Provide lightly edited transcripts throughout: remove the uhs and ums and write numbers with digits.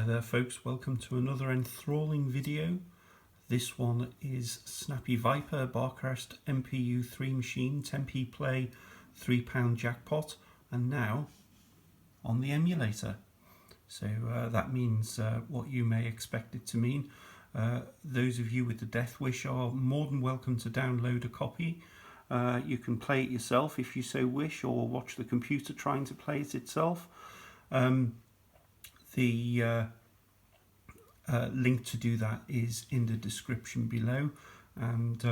Hi there folks, welcome to another enthralling video. This one is Snappy Viper Barcast MPU3 machine, 10p play, £3 jackpot, and now on the emulator. So that means what you may expect it to mean. Those of you with the death wish are more than welcome to download a copy. You can play it yourself if you so wish, or watch the computer trying to play it itself. The link to do that is in the description below, and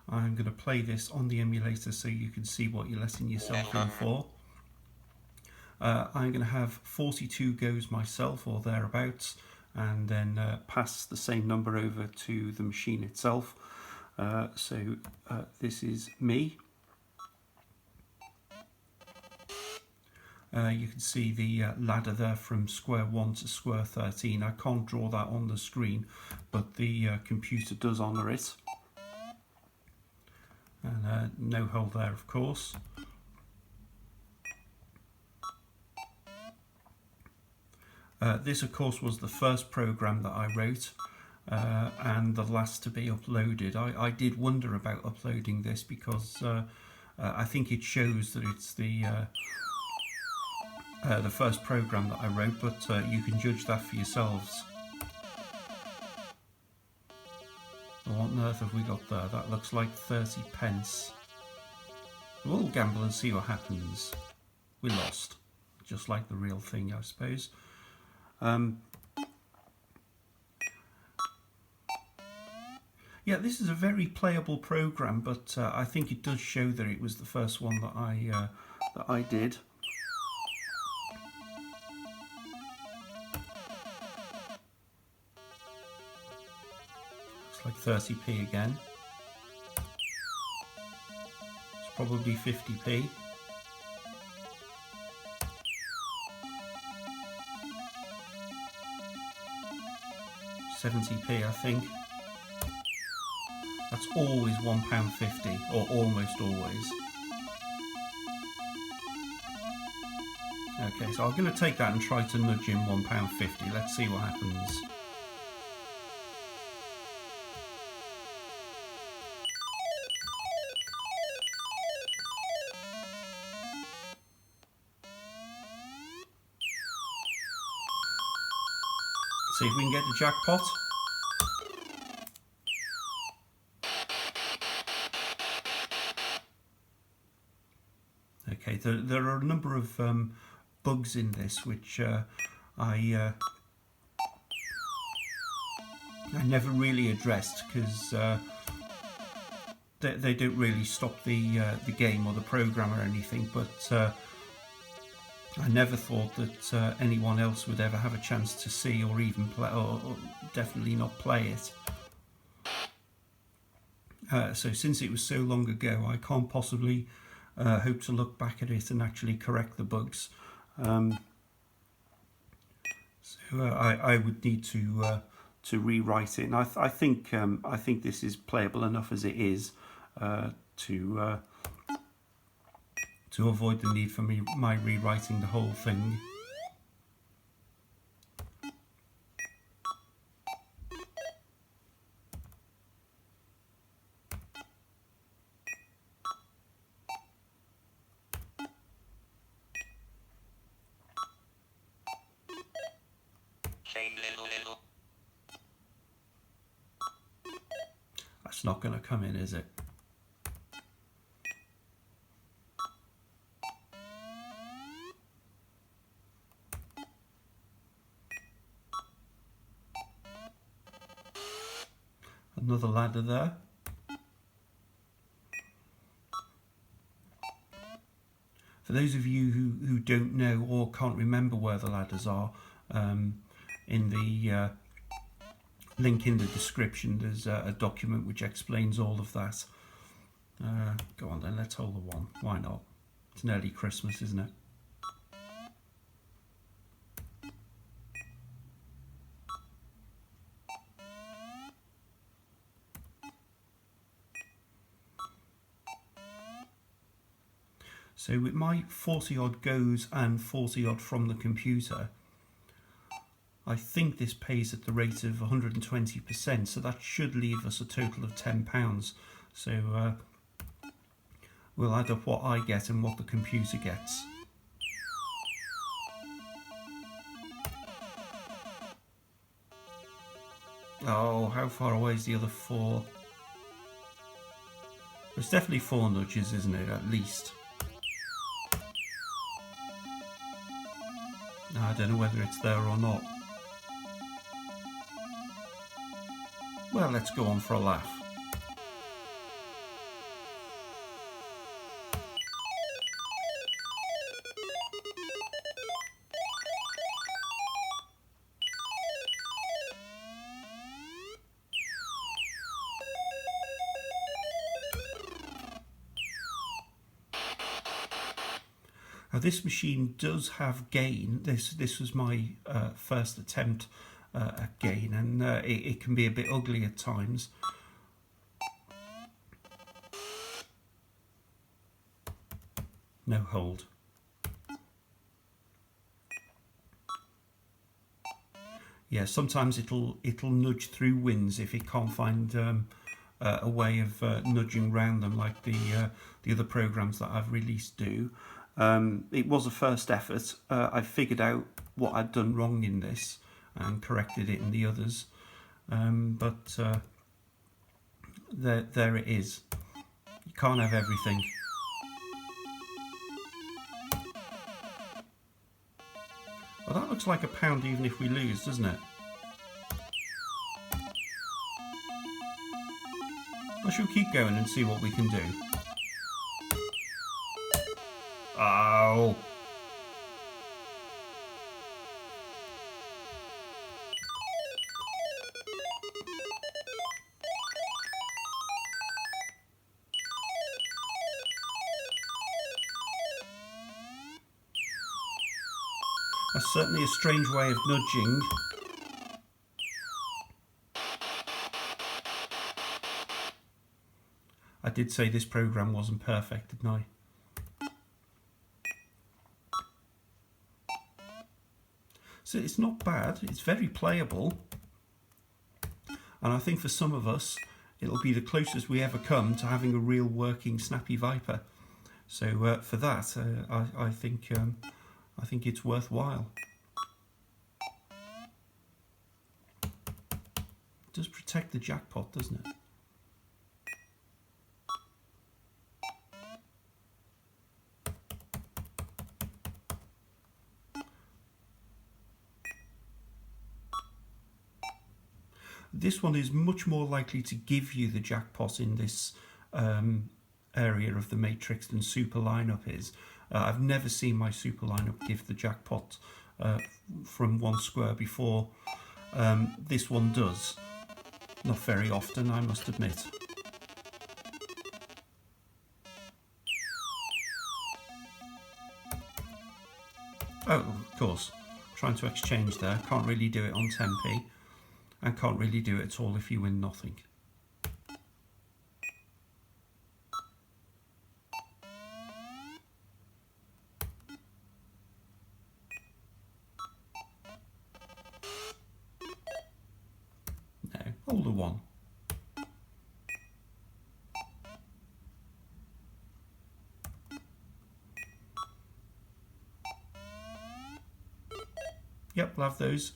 I'm going to play this on the emulator so you can see what you're letting yourself in for. I'm going to have 42 goes myself or thereabouts, and then pass the same number over to the machine itself. So this is me. You can see the ladder there from square 1 to square 13. I can't draw that on the screen, but the computer does honour it. And no hole there, of course. This, of course, was the first program that I wrote, and the last to be uploaded. I did wonder about uploading this because I think it shows that it's the first program that I wrote, but you can judge that for yourselves. What on earth have we got there? That looks like 30 pence. We'll gamble and see what happens. We lost. Just like the real thing, I suppose. Yeah, this is a very playable program, but I think it does show that it was the first one that I did. Like 30p again. It's probably 50p. 70p, I think. That's always £1.50, or almost always. Okay, so I'm going to take that and try to nudge in £1.50. Let's see what happens. See if we can get the jackpot. Okay, there are a number of bugs in this which I never really addressed, because they don't really stop the game or the program or anything, but I never thought that anyone else would ever have a chance to see or even play, or definitely not play it. So since it was so long ago, I can't possibly hope to look back at it and actually correct the bugs. So I would need to rewrite it, and I think this is playable enough as it is to avoid the need for my rewriting the whole thing. That's not going to come in, is it? Another ladder there. For those of you who don't know or can't remember where the ladders are, in the link in the description there's a document which explains all of that. Go on then, let's hold the one. Why not? It's nearly Christmas, isn't it? So with my 40 odd goes and 40 odd from the computer, I think this pays at the rate of 120%, so that should leave us a total of £10. So we'll add up what I get and what the computer gets. Oh, how far away is the other 4? There's definitely 4 nudges, isn't it, at least? I don't know whether it's there or not. Well, let's go on for a laugh. Now this machine does have gain. This was my first attempt at gain, and it can be a bit ugly at times. No hold. Yeah, sometimes it'll nudge through wins if it can't find a way of nudging around them, like the other programs that I've released do. It was a first effort. I figured out what I'd done wrong in this and corrected it in the others, but there it is. You can't have everything. Well, that looks like £1 even if we lose, doesn't it? I shall keep going and see what we can do. Oh! That's certainly a strange way of nudging. I did say this program wasn't perfect, didn't I? So it's not bad, it's very playable, and I think for some of us it'll be the closest we ever come to having a real working Snappy Viper. So for that, I think it's worthwhile. It does protect the jackpot, doesn't it? This one is much more likely to give you the jackpot in this area of the matrix than super lineup is. I've never seen my super lineup give the jackpot from one square before. This one does. Not very often, I must admit. Oh, of course. Trying to exchange there. Can't really do it on 10p. And can't really do it at all if you win nothing. No, hold the 1. Yep, we'll have those.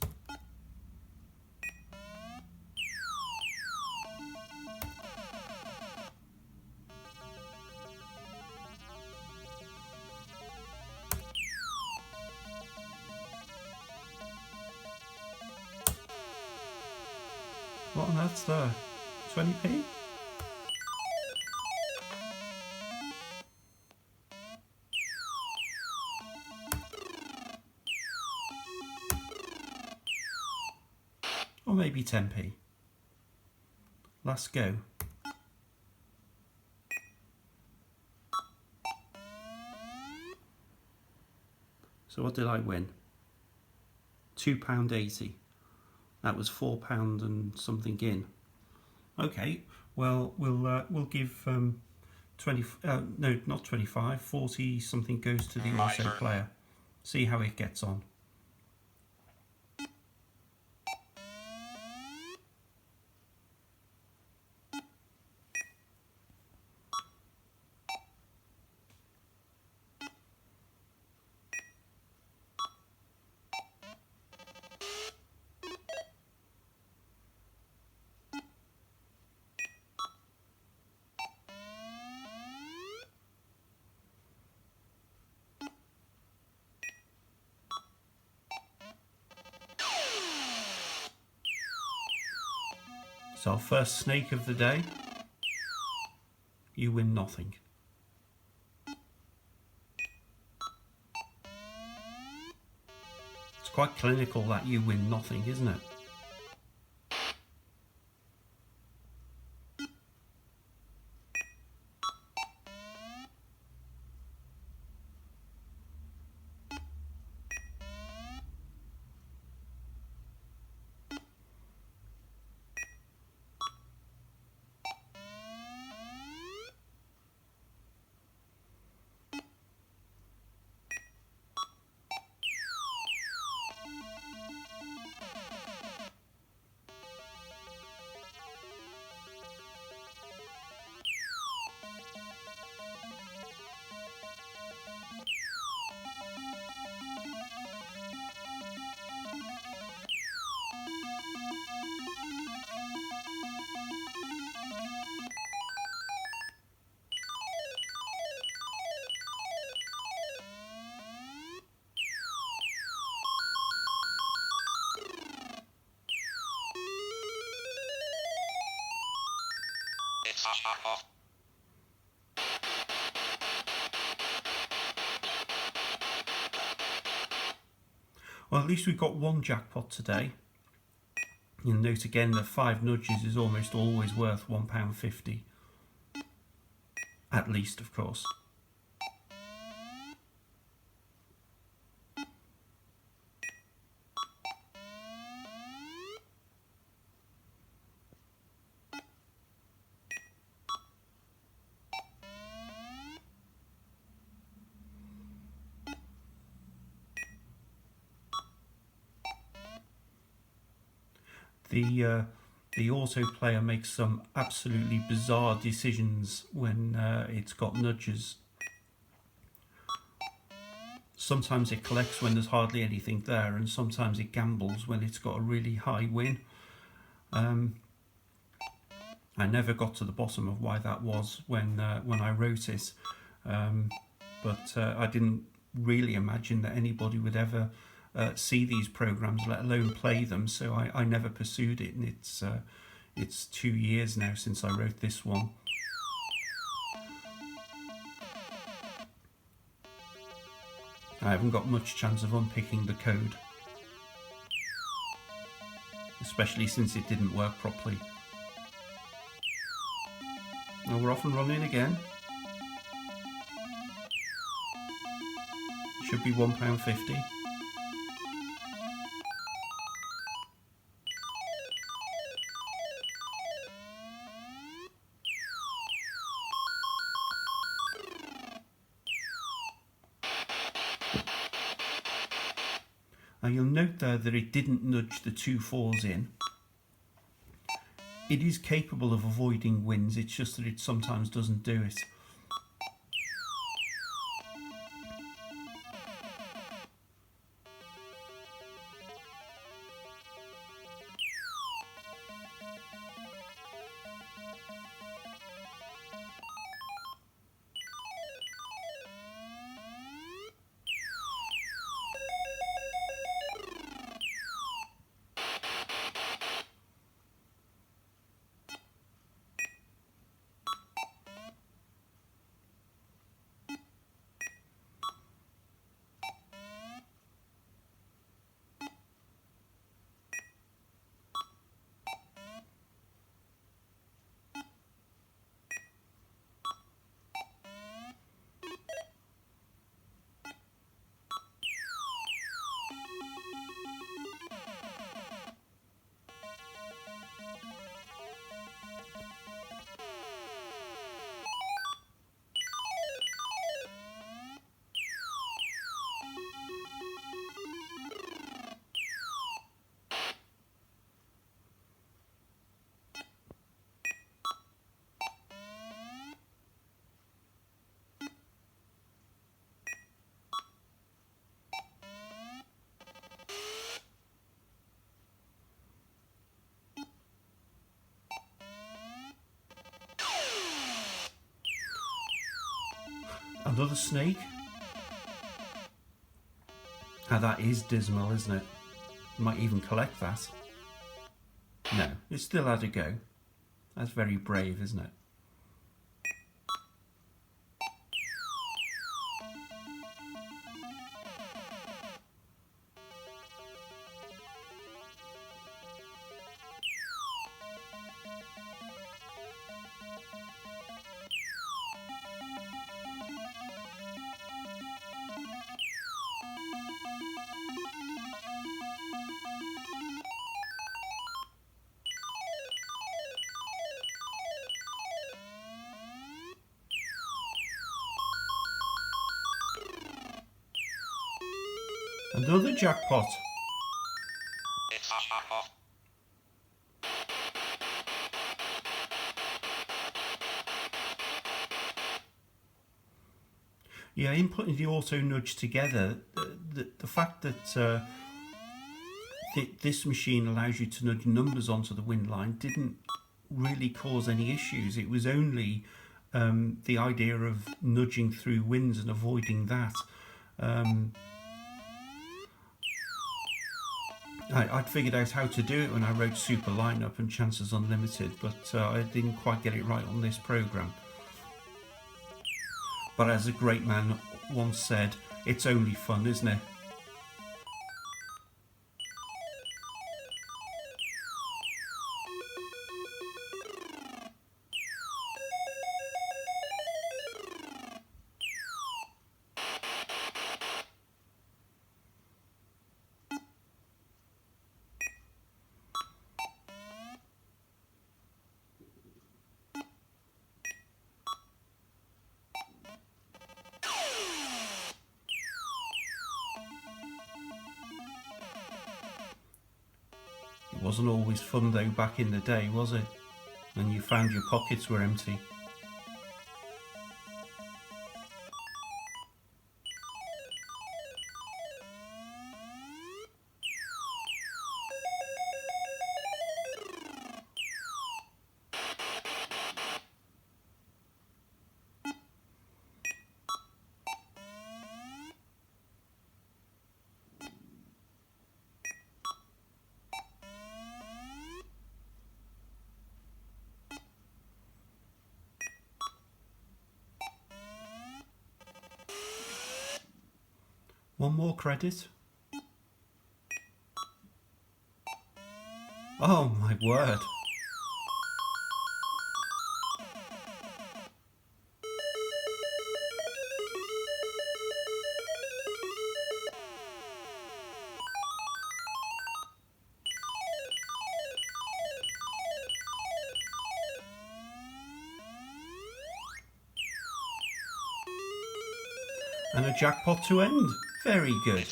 What on earth's there? 20p? Or maybe 10p. Last go. So what did I win? £2.80. That was £4 and something in. Okay, well we'll give 20. No, not 25. 40 something goes to the also player. See how it gets on. So our first snake of the day, you win nothing. It's quite clinical that you win nothing, isn't it? Well, at least we've got one jackpot today. You'll note again that 5 nudges is almost always worth £1.50. At least, of course. The auto player makes some absolutely bizarre decisions when it's got nudges. Sometimes it collects when there's hardly anything there, and sometimes it gambles when it's got a really high win. I never got to the bottom of why that was when I wrote it, but I didn't really imagine that anybody would ever see these programs, let alone play them, so I never pursued it, and it's 2 years now since I wrote this one. I haven't got much chance of unpicking the code, especially since it didn't work properly. Now we're off and running again. Should be £1.50. Now you'll note there that it didn't nudge the 2 4s in. It is capable of avoiding wins, it's just that it sometimes doesn't do it. Another snake? Now that is dismal, isn't it? Might even collect that. No, it still had a go. That's very brave, isn't it? Another jackpot. Yeah, in putting the auto nudge together, the fact that this machine allows you to nudge numbers onto the wind line didn't really cause any issues. It was only the idea of nudging through winds and avoiding that. I'd figured out how to do it when I wrote Super Lineup and Chances Unlimited, but I didn't quite get it right on this program. But as a great man once said, it's only fun, isn't it? It wasn't always fun though back in the day, was it? When you found your pockets were empty. One more credit. Oh my word. And a jackpot to end. Very good.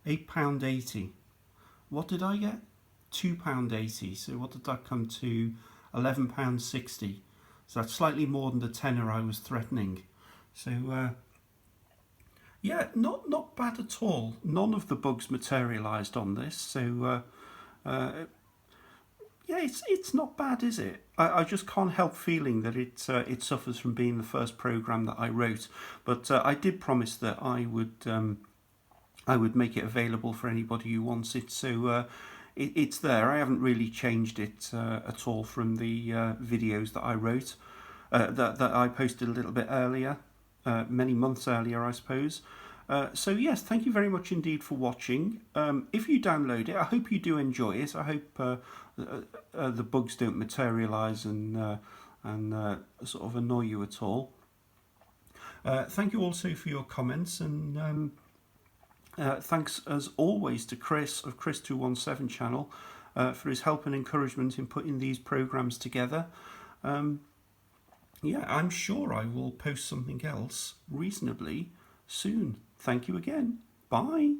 £8.80. What did I get? £2.80. So what did that come to? £11.60. So that's slightly more than the tenner I was threatening. So yeah, not bad at all. None of the bugs materialised on this. So yeah, it's not bad, is it? I just can't help feeling that it suffers from being the first program that I wrote. But I did promise that I would make it available for anybody who wants it. So it's there. I haven't really changed it at all from the videos that I wrote, that I posted a little bit earlier, many months earlier, I suppose. So yes, thank you very much indeed for watching. If you download it, I hope you do enjoy it. I hope the bugs don't materialise and sort of annoy you at all. Thank you also for your comments, and thanks as always to Chris of Chris217 channel for his help and encouragement in putting these programs together. Yeah, I'm sure I will post something else reasonably soon. Thank you again. Bye.